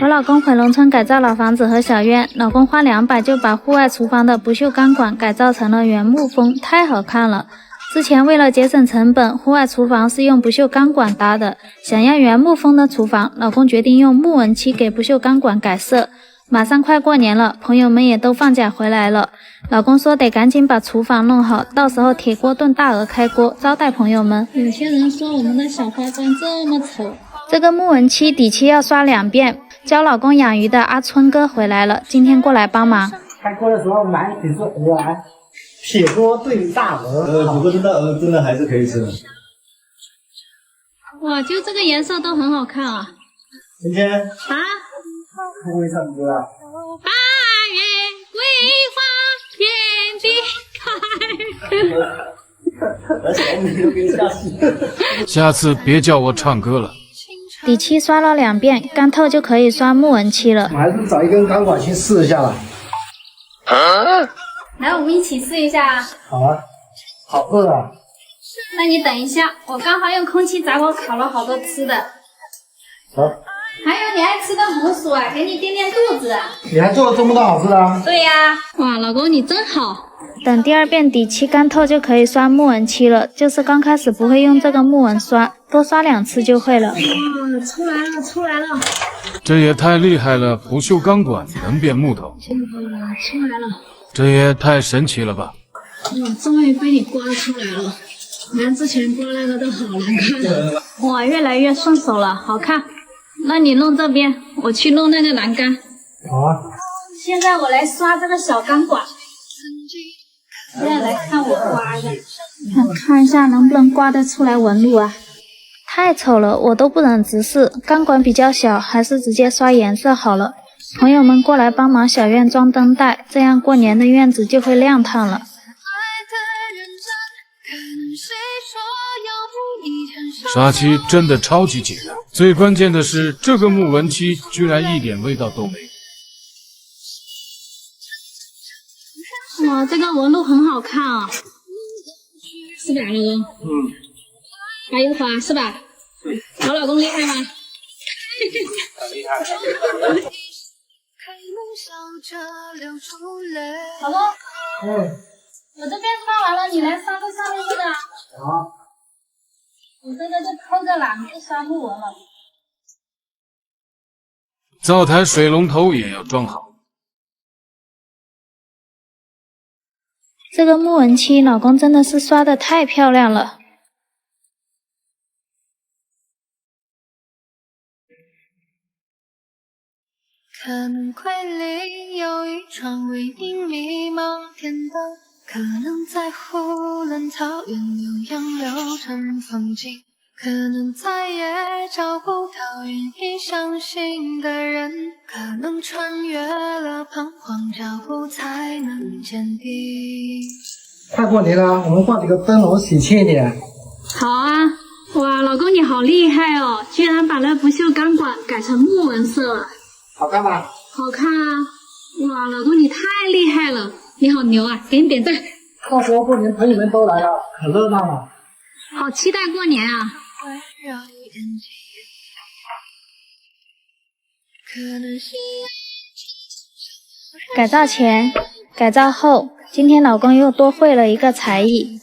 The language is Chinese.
我老公回农村改造老房子和小院，老公花200就把户外厨房的不锈钢管改造成了原木风，太好看了。之前为了节省成本，户外厨房是用不锈钢管搭的，想要原木风的厨房，老公决定用木纹漆给不锈钢管改色。马上快过年了，朋友们也都放假回来了，老公说得赶紧把厨房弄好，到时候铁锅炖大鹅开锅招待朋友们。有些人说我们的小花砖这么丑，这个木纹漆底漆要刷2遍。教老公养鱼的阿春哥回来了，今天过来帮忙。开锅的时候买几只鹅来，铁锅炖大鹅。不过炖大鹅真的还是可以吃的。哇，就这个颜色都很好看啊！今天啊，会不会唱歌啊？八月桂花田地开。而且我们都给吓死。下次别叫我唱歌了。底漆刷了2遍，干透就可以刷木纹漆了。我还是找一根钢管去试一下吧。来，我们一起试一下啊！好啊，好饿啊！那你等一下，我刚好用空气炸锅烤了好多吃的。好。还有你爱吃的红薯啊，给你垫垫肚子。你还做了这么多好吃的啊？对呀。哇，老公你真好。等第2遍底漆干透就可以刷木纹漆了，就是刚开始不会用这个木纹刷，多刷2次就会了。哇，出来了，出来了！这也太厉害了，不锈钢管能变木头。出来了！这也太神奇了吧！哇，终于被你刮出来了，你看之前刮那个都好难看。哇，越来越顺手了，好看。那你弄这边，我去弄那个栏杆。好啊。现在我来刷这个小钢管。现在来看我刮的，看一下能不能刮得出来纹路啊？太丑了，我都不忍直视。钢管比较小，还是直接刷颜色好了。朋友们过来帮忙小院装灯带，这样过年的院子就会亮堂了。刷漆真的超级简单，最关键的是这个木纹漆居然一点味道都没有。哇，这个纹路很好看啊，是吧，老公？白油花是吧？我老公厉害吗？厉害。老公，我这边刷完了，你来刷个上面这个。好。我这个就抠着栏就刷木纹了。灶台水龙头也要装好。这个木纹漆，老公真的是刷的太漂亮了。可能柜里有一窗为你迷茫天灯，可能在湖南草原有杨柳成风景，可能再也找不到愿意相信的人，可能穿越了彷徨脚步才能坚定。快过年了，我们放几个灯笼喜庆一点。好啊！哇，老公你好厉害哦，居然把那不锈钢管改成木纹色了。好看吧？好看啊！哇，老公你太厉害了，你好牛啊，给你点赞。到时候过年朋友们都来了，可热闹了。好期待过年啊！改造前，改造后，今天老公又多会了一个才艺。